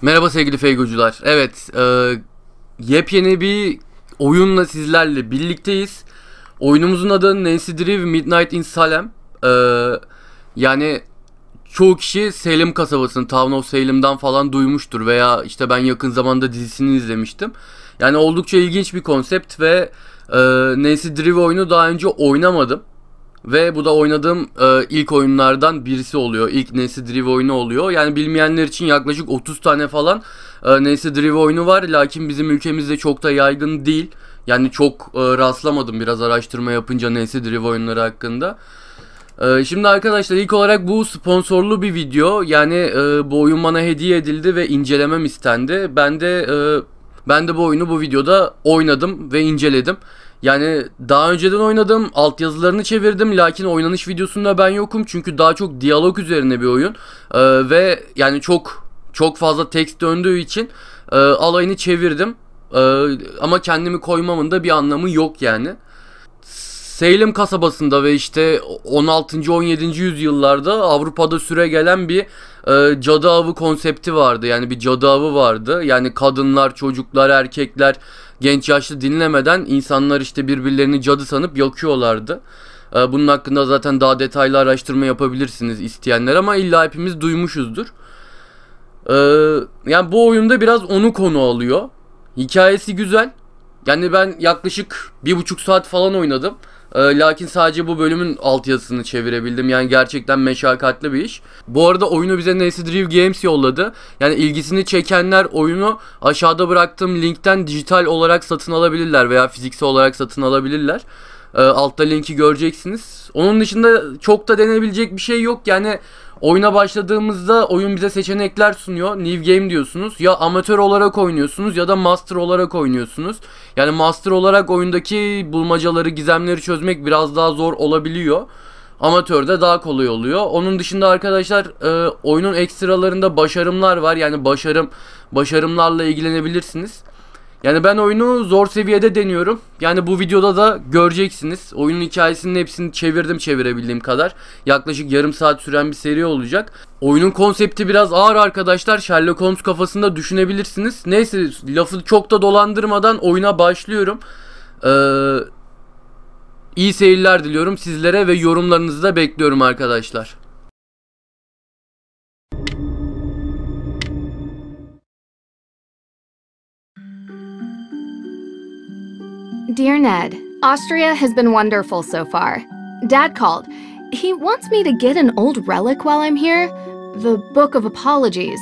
Merhaba sevgili Feugocular. Evet, yepyeni bir oyunla sizlerle birlikteyiz. Oyunumuzun adı Nancy Drew Midnight in Salem. Yani çoğu kişi Salem kasabasını, Town of Salem'dan falan duymuştur veya işte ben yakın zamanda dizisini izlemiştim. Yani oldukça ilginç bir konsept ve Nancy Drew oyunu daha önce oynamadım. Ve bu da oynadığım ilk oyunlardan birisi oluyor. İlk Nancy Drew oyunu oluyor. Yani bilmeyenler için yaklaşık 30 tane falan Nancy Drew oyunu var. Lakin bizim ülkemizde çok da yaygın değil. Yani çok rastlamadım biraz araştırma yapınca Nancy Drew oyunları hakkında. Şimdi arkadaşlar ilk olarak bu sponsorlu bir video. Yani bu oyun bana hediye edildi ve incelemem istendi. Ben de bu oyunu bu videoda oynadım ve inceledim. Yani daha önceden oynadım, altyazılarını çevirdim, lakin oynanış videosunda ben yokum çünkü daha çok diyalog üzerine bir oyun ve yani çok fazla tekst döndüğü için alayını çevirdim ama kendimi koymamın da bir anlamı yok yani. Salem kasabasında ve işte 16. 17. yüzyıllarda Avrupa'da süregelen bir cadı avı konsepti vardı. Yani bir cadı avı vardı. Yani kadınlar, çocuklar, erkekler, genç yaşlı dinlemeden insanlar işte birbirlerini cadı sanıp yakıyorlardı. Bunun hakkında zaten daha detaylı araştırma yapabilirsiniz isteyenler ama illa hepimiz duymuşuzdur. Yani bu oyunda biraz onu konu alıyor. Hikayesi güzel. Yani ben yaklaşık 1,5 saat falan oynadım. Lakin sadece bu bölümün altyazısını çevirebildim. Yani gerçekten meşakkatli bir iş. Bu arada oyunu bize Nancy Drew Games yolladı. Yani ilgisini çekenler oyunu aşağıda bıraktığım linkten dijital olarak satın alabilirler veya fiziksel olarak satın alabilirler. Altta linki göreceksiniz. Onun dışında çok da denebilecek bir şey yok. Yani oyuna başladığımızda oyun bize seçenekler sunuyor. New Game diyorsunuz. Ya amatör olarak oynuyorsunuz ya da master olarak oynuyorsunuz. Yani master olarak oyundaki bulmacaları, gizemleri çözmek biraz daha zor olabiliyor. Amatörde daha kolay oluyor. Onun dışında arkadaşlar oyunun ekstralarında başarımlar var. Yani başarımlarla ilgilenebilirsiniz. Yani ben oyunu zor seviyede deniyorum. Yani bu videoda da göreceksiniz. Oyunun hikayesinin hepsini çevirebildiğim kadar. Yaklaşık yarım saat süren bir seri olacak. Oyunun konsepti biraz ağır arkadaşlar. Sherlock Holmes kafasında düşünebilirsiniz. Neyse lafı çok da dolandırmadan oyuna başlıyorum. İyi seyirler diliyorum sizlere ve yorumlarınızı da bekliyorum arkadaşlar. Dear Ned, Austria has been wonderful so far. Dad called. He wants me to get an old relic while I'm here, the Book of Apologies,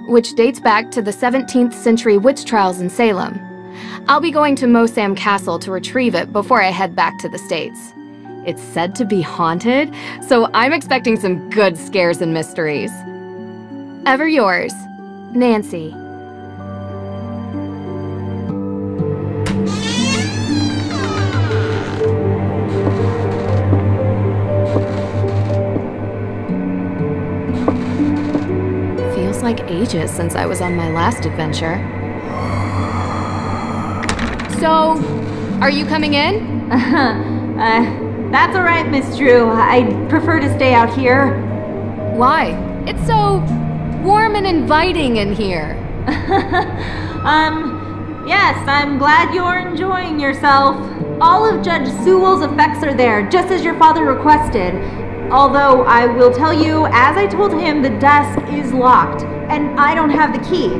which dates back to the 17th century witch trials in Salem. I'll be going to Mosam Castle to retrieve it before I head back to the States. It's said to be haunted, so I'm expecting some good scares and mysteries. Ever yours, Nancy. Like ages since I was on my last adventure. So, are you coming in? That's all right, Miss Drew. I'd prefer to stay out here. Why? It's so warm and inviting in here. Yes, I'm glad you're enjoying yourself. All of Judge Sewell's effects are there, just as your father requested. Although I will tell you, as I told him, the desk is locked, and I don't have the key.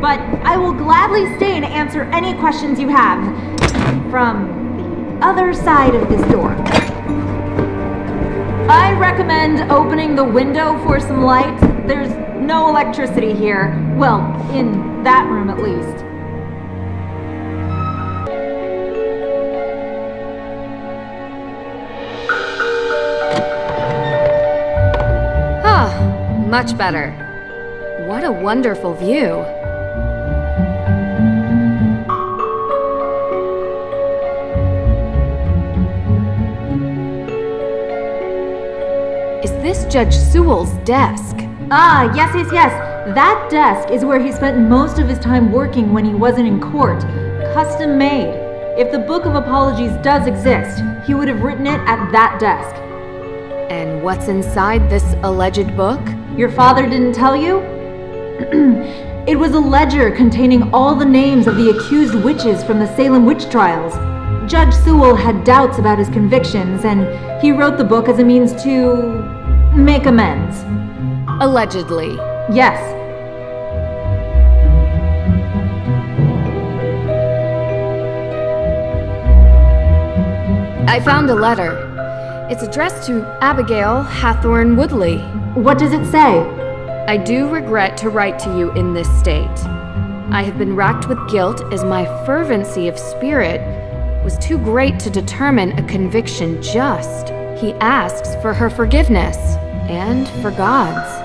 But I will gladly stay and answer any questions you have from the other side of this door. I recommend opening the window for some light. There's no electricity here. Well, in that room at least. Much better. What a wonderful view. Is this Judge Sewell's desk? Ah, yes. That desk is where he spent most of his time working when he wasn't in court. Custom made. If the Book of Apologies does exist, he would have written it at that desk. And what's inside this alleged book? Your father didn't tell you? It was a ledger containing all the names of the accused witches from the Salem witch trials. Judge Sewell had doubts about his convictions, and he wrote the book as a means to make amends. Allegedly. Yes. I found a letter. It's addressed to Abigail Hathorne Woodley. What does it say? I do regret to write to you in this state. I have been racked with guilt as my fervency of spirit was too great to determine a conviction just. He asks for her forgiveness and for God's.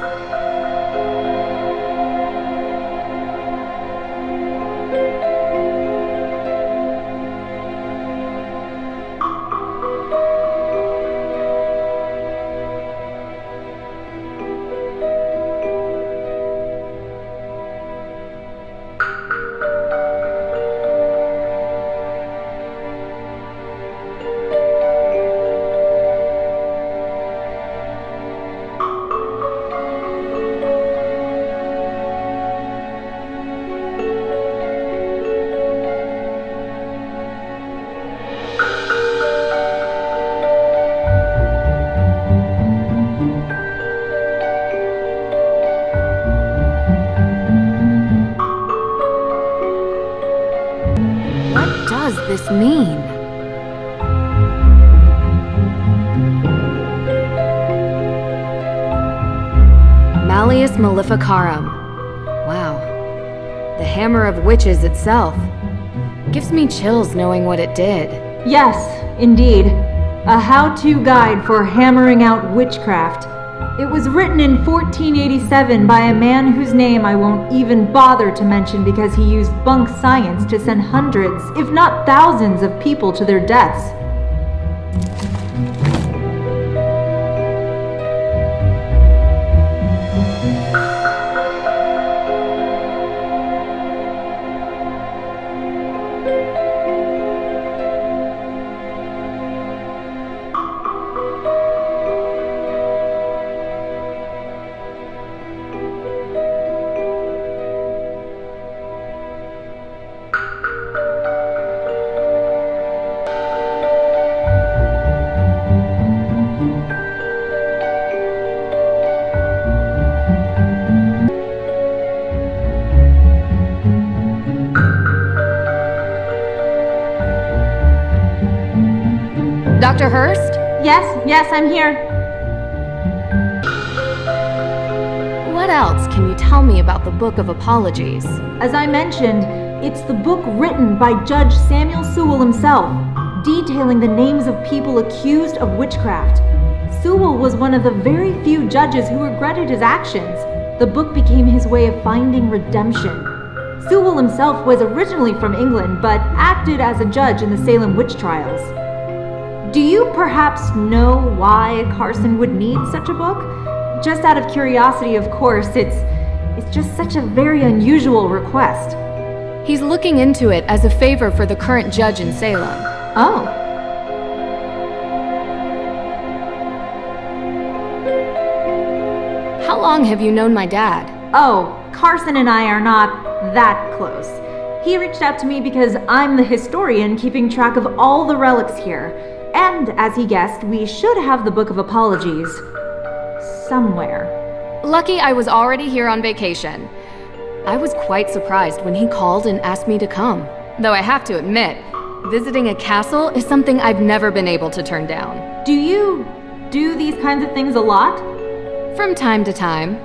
This mean? Malleus Maleficarum. Wow. The Hammer of Witches itself. Gives me chills knowing what it did. Yes, indeed. A how-to guide for hammering out witchcraft. It was written in 1487 by a man whose name I won't even bother to mention because he used bunk science to send hundreds, if not thousands, of people to their deaths. Dr. Hurst? Yes, I'm here. What else can you tell me about the Book of Apologies? As I mentioned, it's the book written by Judge Samuel Sewell himself, detailing the names of people accused of witchcraft. Sewell was one of the very few judges who regretted his actions. The book became his way of finding redemption. Sewell himself was originally from England, but acted as a judge in the Salem witch trials. Do you perhaps know why Carson would need such a book? Just out of curiosity, of course, it's just such a very unusual request. He's looking into it as a favor for the current judge in Salem. Oh. How long have you known my dad? Oh, Carson and I are not that close. He reached out to me because I'm the historian keeping track of all the relics here. And, as he guessed, we should have the Book of Apologies somewhere. Lucky I was already here on vacation. I was quite surprised when he called and asked me to come. Though I have to admit, visiting a castle is something I've never been able to turn down. Do you do these kinds of things a lot? From time to time.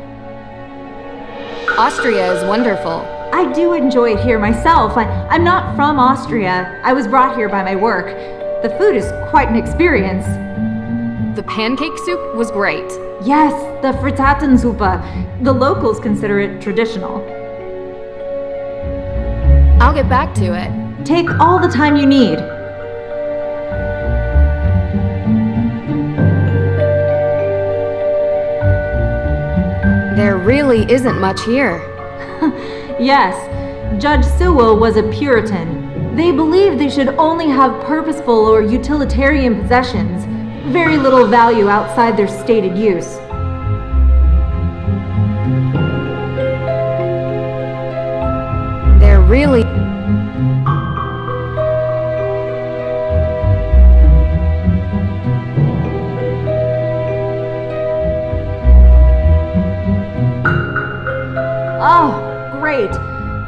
Austria is wonderful. I do enjoy it here myself. I'm not from Austria. I was brought here by my work. The food is quite an experience. The pancake soup was great. Yes, the Frittatensuppe. The locals consider it traditional. I'll get back to it. Take all the time you need. There really isn't much here. Yes, Judge Sewell was a Puritan. They believed they should only have purposeful or utilitarian possessions, very little value outside their stated use. really... Oh, great.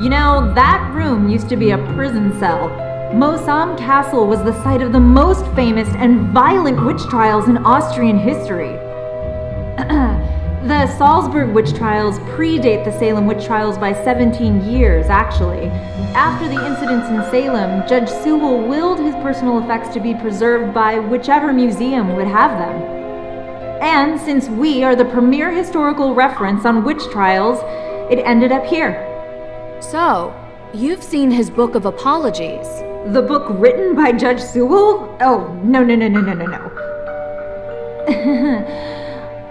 You know, that room used to be a prison cell. Mosam Castle was the site of the most famous and violent witch trials in Austrian history. The Salzburg witch trials predate the Salem witch trials by 17 years, actually. After the incidents in Salem, Judge Sewell willed his personal effects to be preserved by whichever museum would have them. And since we are the premier historical reference on witch trials, it ended up here. So, you've seen his Book of Apologies. The book written by Judge Sewell? Oh, no.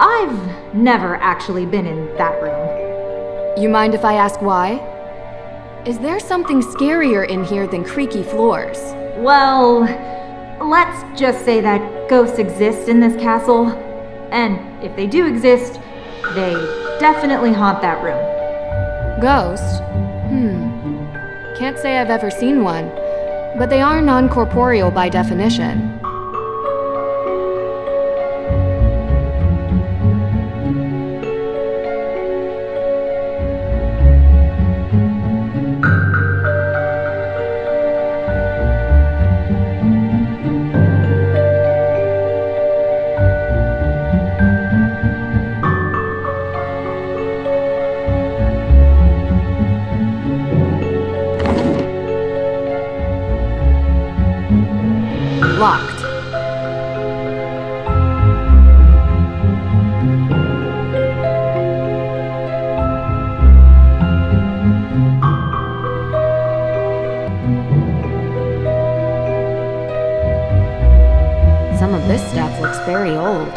I've never actually been in that room. You mind if I ask why? Is there something scarier in here than creaky floors? Well, let's just say that ghosts exist in this castle. And if they do exist, they definitely haunt that room. Ghost? Can't say I've ever seen one, but they are non-corporeal by definition. Locked. Some of this stuff looks very old,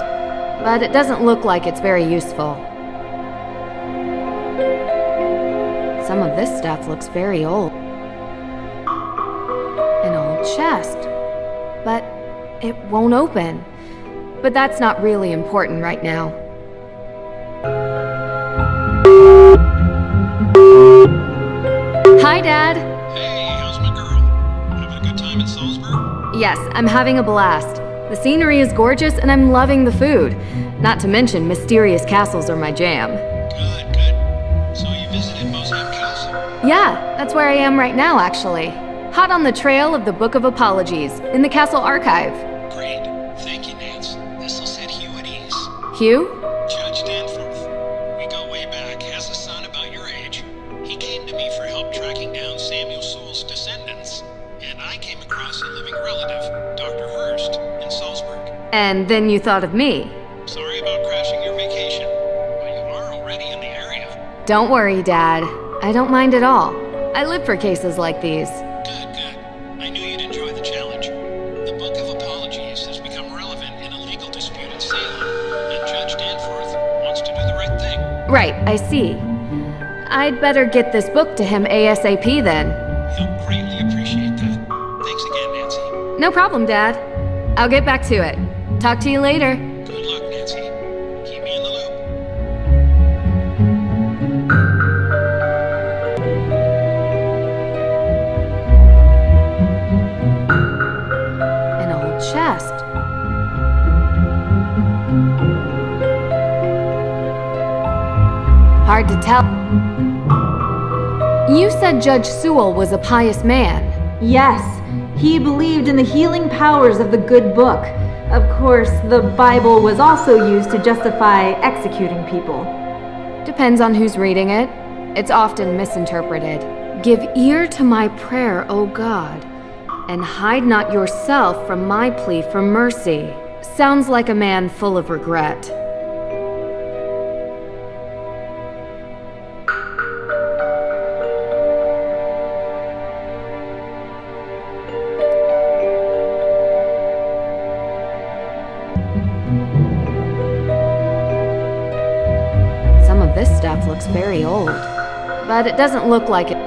but it doesn't look like it's very useful. Some of this stuff looks very old. An old chest. But it won't open. But that's not really important right now. Hi, Dad. Hey, how's my girl? Having a good time in Salzburg? Yes, I'm having a blast. The scenery is gorgeous and I'm loving the food. Not to mention, mysterious castles are my jam. Good. So you visited Mosam Castle? Yeah, that's where I am right now, actually. Hot on the trail of the Book of Apologies, in the castle archive. Great. Thank you, Nance. This'll set Hugh at ease. Hugh? Judge Danforth. We go way back. Has a son about your age. He came to me for help tracking down Samuel Sewell's descendants. And I came across a living relative, Dr. Hurst, in Salzburg. And then you thought of me. Sorry about crashing your vacation, but you are already in the area. Don't worry, Dad. I don't mind at all. I live for cases like these. Good. I knew you'd enjoy the challenge. The Book of Apologies has become relevant in a legal dispute in Salem, and Judge Danforth wants to do the right thing. Right, I see. I'd better get this book to him ASAP then. He'll greatly appreciate that. Thanks again, Nancy. No problem, Dad. I'll get back to it. Talk to you later. Good luck, Nancy. Keep me in the loop. An old chest. Hard to tell. You said Judge Sewell was a pious man. Yes, he believed in the healing powers of the good book. Of course, the Bible was also used to justify executing people. Depends on who's reading it. It's often misinterpreted. Give ear to my prayer, O God, and hide not yourself from my plea for mercy. Sounds like a man full of regret. Some of this stuff looks very old, but it doesn't look like it.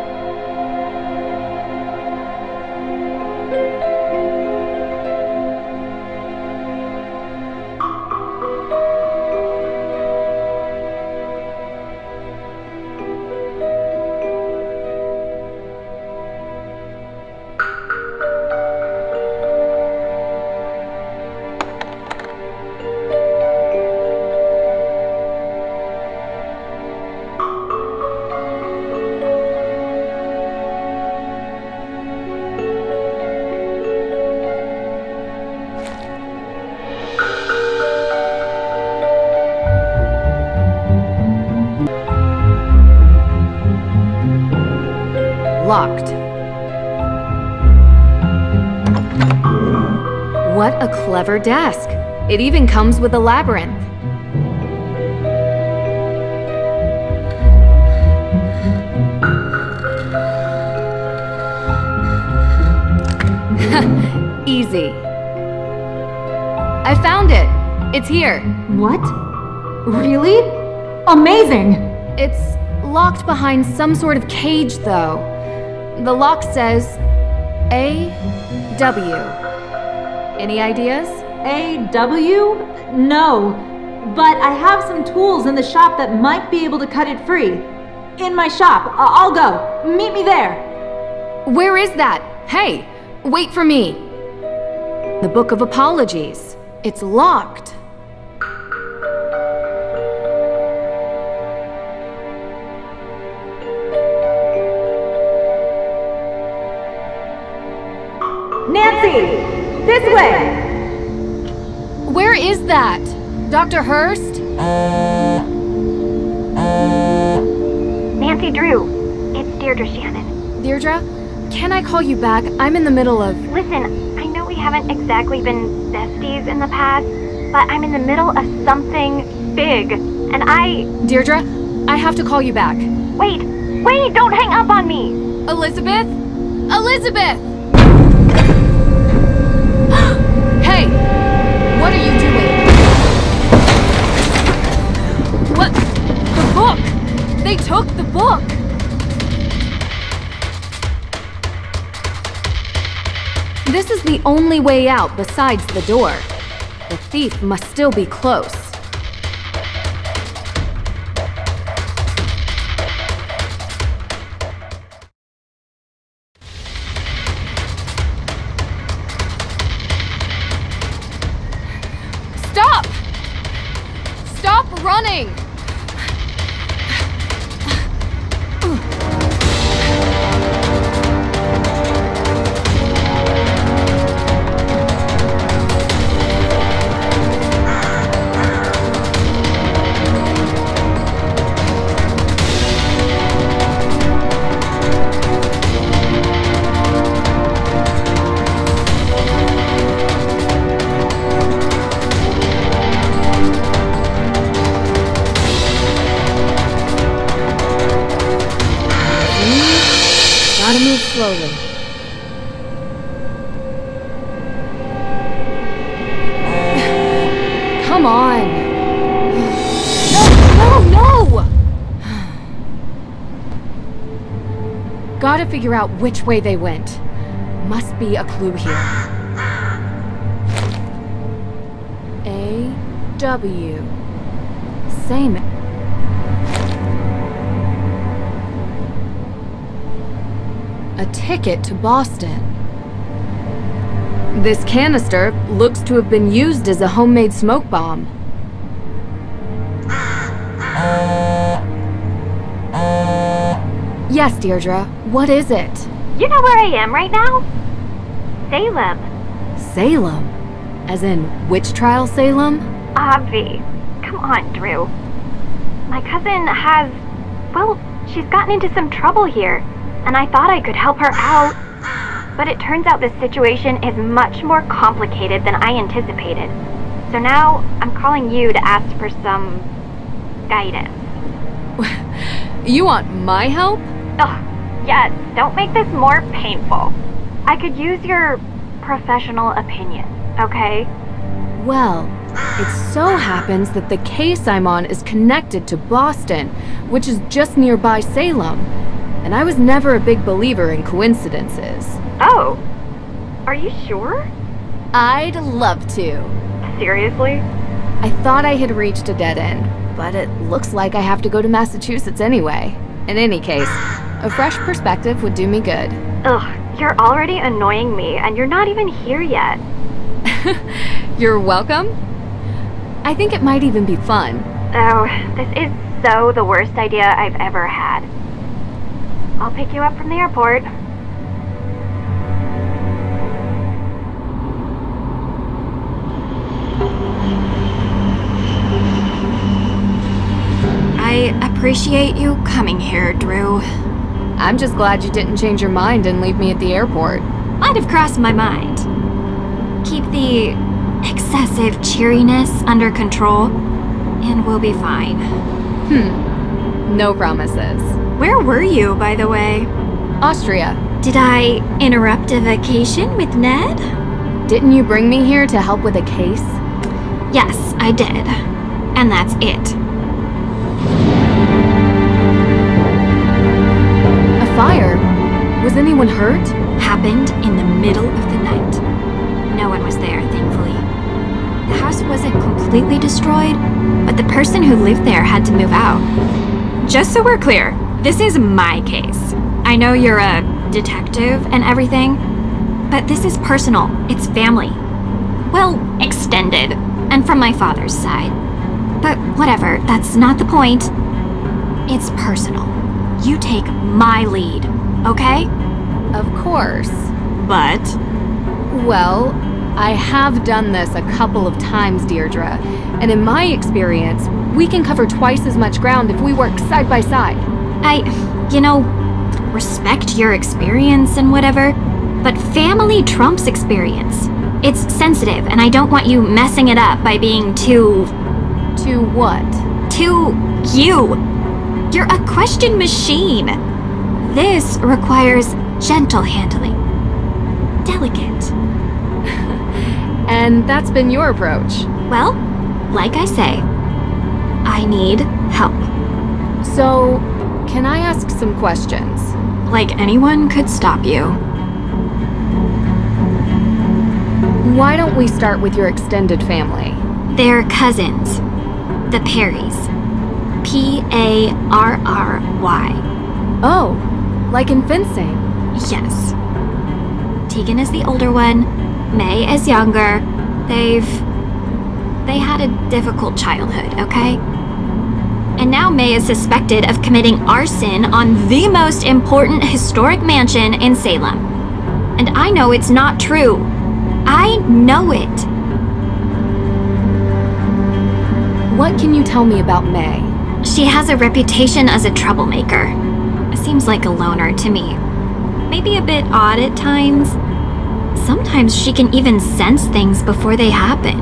locked. What a clever desk. It even comes with a labyrinth. Easy. I found it. It's here. What? Really? Amazing! It's locked behind some sort of cage, though. The lock says A.W. Any ideas? A.W.? No. But I have some tools in the shop that might be able to cut it free. In my shop. I'll go. Meet me there. Where is that? Hey, wait for me. The Book of Apologies. It's locked. Nancy! This way! Where is that? Dr. Hurst? Nancy Drew, it's Deirdre Shannon. Deirdre, can I call you back? I'm in the middle of... Listen, I know we haven't exactly been besties in the past, but I'm in the middle of something big, and Deirdre, I have to call you back. Wait, don't hang up on me! Elizabeth? Elizabeth! Hey! What are you doing? What? The book! They took the book! This is the only way out besides the door. The thief must still be close. Stop! Stop running! Gotta move slowly. Come on! No! Gotta figure out which way they went. Must be a clue here. A.W. Same. A ticket to Boston. This canister looks to have been used as a homemade smoke bomb. Yes, Deirdre. What is it? You know where I am right now? Salem. Salem? As in witch trial Salem? Obvi. Come on, Drew. My cousin has... well, she's gotten into some trouble here, and I thought I could help her out. But it turns out this situation is much more complicated than I anticipated. So now I'm calling you to ask for some... guidance. You want my help? Ugh, yes, don't make this more painful. I could use your professional opinion, okay? Well, it so happens that the case I'm on is connected to Boston, which is just nearby Salem. And I was never a big believer in coincidences. Oh, are you sure? I'd love to. Seriously? I thought I had reached a dead end, but it looks like I have to go to Massachusetts anyway. In any case, a fresh perspective would do me good. Ugh, you're already annoying me, and you're not even here yet. You're welcome. I think it might even be fun. Oh, this is so the worst idea I've ever had. I'll pick you up from the airport. I appreciate you coming here, Drew. I'm just glad you didn't change your mind and leave me at the airport. Might have crossed my mind. Keep the excessive cheeriness under control, and we'll be fine. No promises. Where were you, by the way? Austria. Did I interrupt a vacation with Ned? Didn't you bring me here to help with a case? Yes, I did. And that's it. A fire? Was anyone hurt? Happened in the middle of the night. No one was there, thankfully. The house wasn't completely destroyed, but the person who lived there had to move out. Just so we're clear, this is my case. I know you're a detective and everything, but this is personal. It's family. Well, extended, and from my father's side. But whatever, that's not the point. It's personal. You take my lead, okay? Of course. But? Well, I have done this a couple of times, Deirdre, and in my experience, we can cover twice as much ground if we work side by side. Respect your experience and whatever, but family trumps experience. It's sensitive, and I don't want you messing it up by being too... To what? Too you. You're a question machine. This requires gentle handling. Delicate. And that's been your approach. Well, like I say, I need help. So, can I ask some questions? Like anyone could stop you. Why don't we start with your extended family? They're cousins. The Perrys. Parry. Oh, like in fencing. Yes. Tegan is the older one. May is younger. They had a difficult childhood, okay? And now May is suspected of committing arson on the most important historic mansion in Salem. And I know it's not true. I know it. What can you tell me about May? She has a reputation as a troublemaker. Seems like a loner to me. Maybe a bit odd at times. Sometimes she can even sense things before they happen.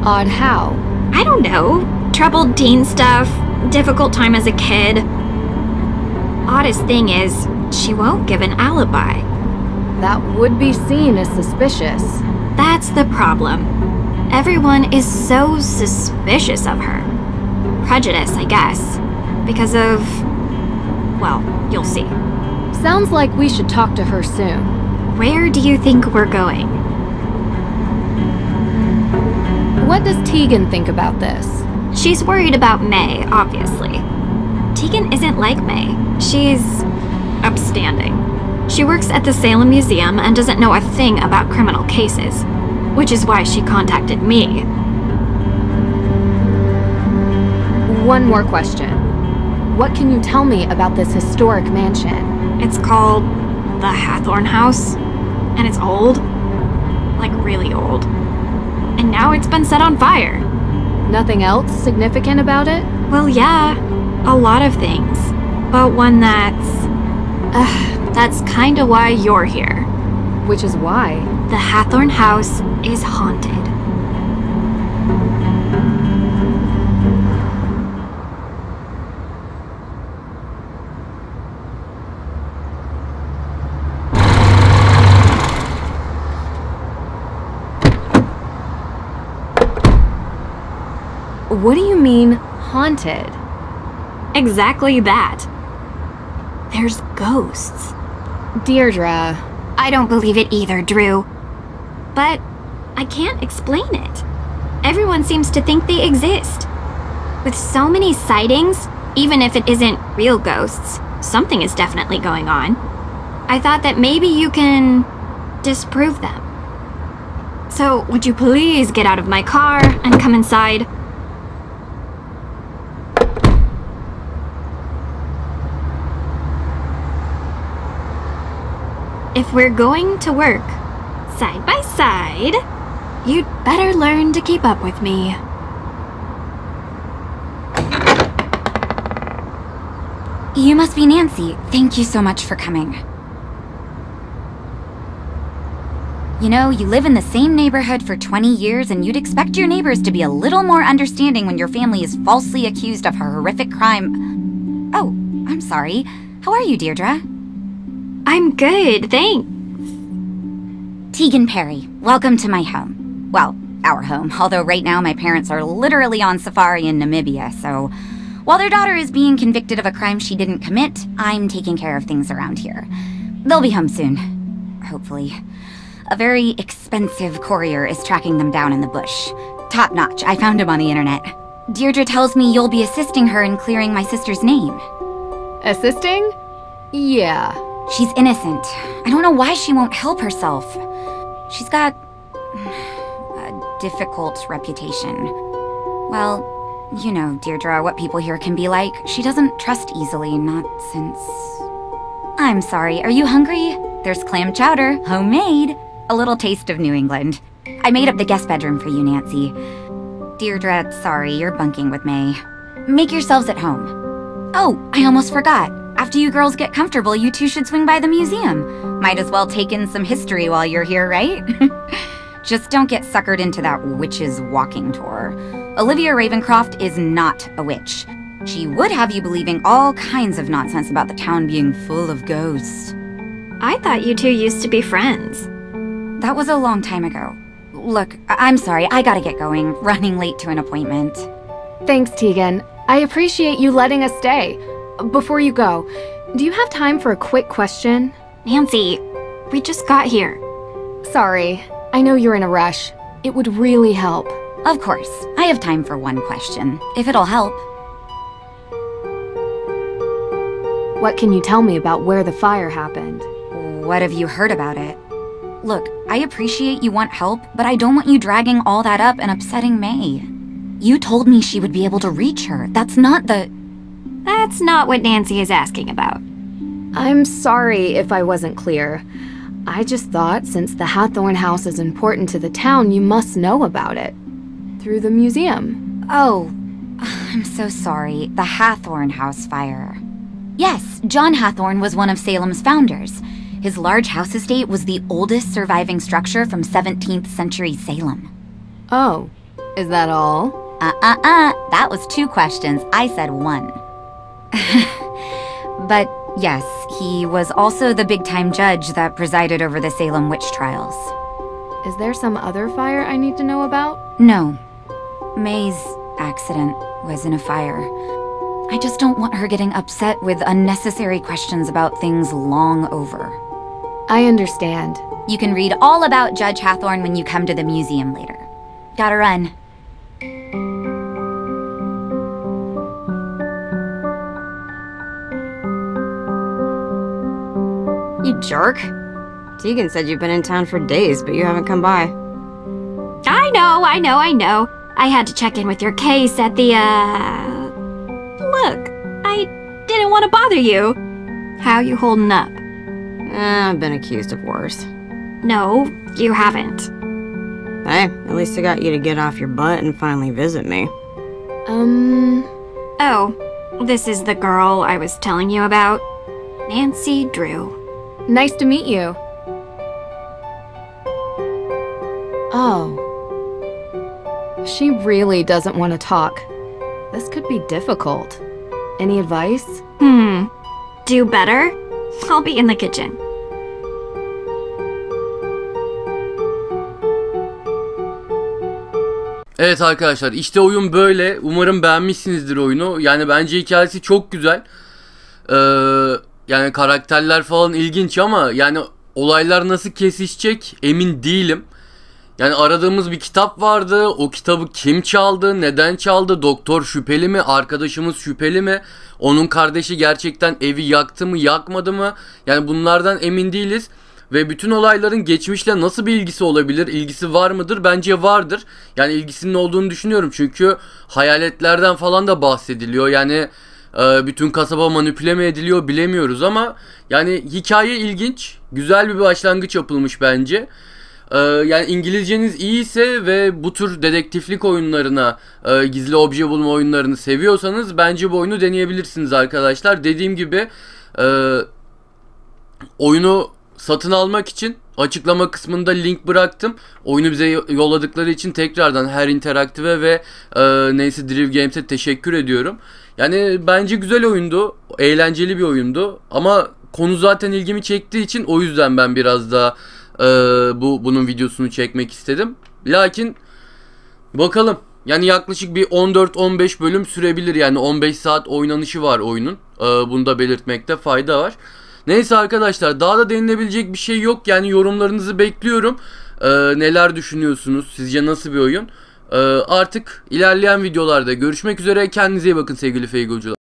Odd how? I don't know. Troubled teen stuff. Difficult time as a kid. Oddest thing is, she won't give an alibi. That would be seen as suspicious. That's the problem. Everyone is so suspicious of her. Prejudice, I guess. Because of... well, you'll see. Sounds like we should talk to her soon. Where do you think we're going? What does Tegan think about this? She's worried about May, obviously. Tegan isn't like May. She's upstanding. She works at the Salem Museum and doesn't know a thing about criminal cases, which is why she contacted me. One more question. What can you tell me about this historic mansion? It's called the Hathorn House, and it's old. Like really old. And now it's been set on fire. Nothing else significant about it? Well, yeah, a lot of things. But one that's kinda why you're here. Which is why? The Hathorn House is haunted. What do you mean, haunted? Exactly that. There's ghosts. Deirdre. I don't believe it either, Drew. But I can't explain it. Everyone seems to think they exist. With so many sightings, even if it isn't real ghosts, something is definitely going on. I thought that maybe you can disprove them. So, would you please get out of my car and come inside? If we're going to work side by side, you'd better learn to keep up with me. You must be Nancy. Thank you so much for coming. You know, you live in the same neighborhood for 20 years and you'd expect your neighbors to be a little more understanding when your family is falsely accused of a horrific crime. Oh, I'm sorry. How are you, Deirdre? I'm good, thanks. Tegan Perry, welcome to my home. Well, our home, although right now my parents are literally on safari in Namibia, so while their daughter is being convicted of a crime she didn't commit, I'm taking care of things around here. They'll be home soon. Hopefully. A very expensive courier is tracking them down in the bush. Top notch, I found him on the internet. Deirdre tells me you'll be assisting her in clearing my sister's name. Assisting? Yeah. She's innocent. I don't know why she won't help herself. She's got a difficult reputation. Well, you know, Deirdre, what people here can be like. She doesn't trust easily, not since... I'm sorry, are you hungry? There's clam chowder, homemade. A little taste of New England. I made up the guest bedroom for you, Nancy. Deirdre, sorry, you're bunking with May. Make yourselves at home. Oh, I almost forgot. After you girls get comfortable, you two should swing by the museum. Might as well take in some history while you're here, right? Just don't get suckered into that witch's walking tour. Olivia Ravencroft is not a witch. She would have you believing all kinds of nonsense about the town being full of ghosts. I thought you two used to be friends. That was a long time ago. Look, I'm sorry, I gotta get going. Running late to an appointment. Thanks, Tegan. I appreciate you letting us stay. Before you go, do you have time for a quick question? Nancy, we just got here. Sorry, I know you're in a rush. It would really help. Of course, I have time for one question, if it'll help. What can you tell me about where the fire happened? What have you heard about it? Look, I appreciate you want help, but I don't want you dragging all that up and upsetting May. You told me she would be able to reach her. That's not what Nancy is asking about. I'm sorry if I wasn't clear. I just thought since the Hathorn house is important to the town, you must know about it. Through the museum. Oh, I'm so sorry. The Hathorn house fire. Yes, John Hathorn was one of Salem's founders. His large house estate was the oldest surviving structure from 17th century Salem. Oh, is that all? That was 2 questions. I said 1. But yes, he was also the big-time judge that presided over the Salem witch trials. Is there some other fire I need to know about? No. May's accident was in a fire. I just don't want her getting upset with unnecessary questions about things long over. I understand. You can read all about Judge Hathorn when you come to the museum later. Gotta run. You jerk. Tegan said you've been in town for days, but you haven't come by. I know. I had to check in with your case at the, Look, I didn't want to bother you. How you holding up? I've been accused of worse. No, you haven't. Hey, at least I got you to get off your butt and finally visit me. Oh, this is the girl I was telling you about. Nancy Drew. Nice to meet you. Oh. She really doesn't want to talk. This could be difficult. Any advice? Do better? I'll be in the kitchen. Evet arkadaşlar, işte oyun böyle. Umarım beğenmişsinizdir oyunu. Yani bence hikayesi çok güzel. Yani karakterler falan ilginç ama yani olaylar nasıl kesişecek emin değilim. Yani aradığımız bir kitap vardı. O kitabı kim çaldı? Neden çaldı? Doktor şüpheli mi? Arkadaşımız şüpheli mi? Onun kardeşi gerçekten evi yaktı mı? Yakmadı mı? Yani bunlardan emin değiliz. Ve bütün olayların geçmişle nasıl bir ilgisi olabilir? İlgisi var mıdır? Bence vardır. Yani ilgisinin olduğunu düşünüyorum. Çünkü hayaletlerden falan da bahsediliyor. Yani bütün kasaba manipüle mi ediliyor bilemiyoruz ama yani hikaye ilginç. Güzel bir başlangıç yapılmış bence. Yani İngilizceniz iyiyse ve bu tür dedektiflik oyunlarına, gizli obje bulma oyunlarını seviyorsanız bence bu oyunu deneyebilirsiniz arkadaşlar. Dediğim gibi oyunu satın almak için açıklama kısmında link bıraktım. Oyunu bize yolladıkları için tekrardan her interaktive ve neyse Drive Games'e teşekkür ediyorum. Yani bence güzel oyundu, eğlenceli bir oyundu ama konu zaten ilgimi çektiği için o yüzden ben biraz daha bunun videosunu çekmek istedim. Lakin bakalım. Yani yaklaşık bir 14-15 bölüm sürebilir. Yani 15 saat oynanışı var oyunun. Bunu da belirtmekte fayda var. Neyse arkadaşlar, daha da denilebilecek bir şey yok. Yani yorumlarınızı bekliyorum. Neler düşünüyorsunuz? Sizce nasıl bir oyun? Artık ilerleyen videolarda görüşmek üzere. Kendinize iyi bakın sevgili Feugo'cular.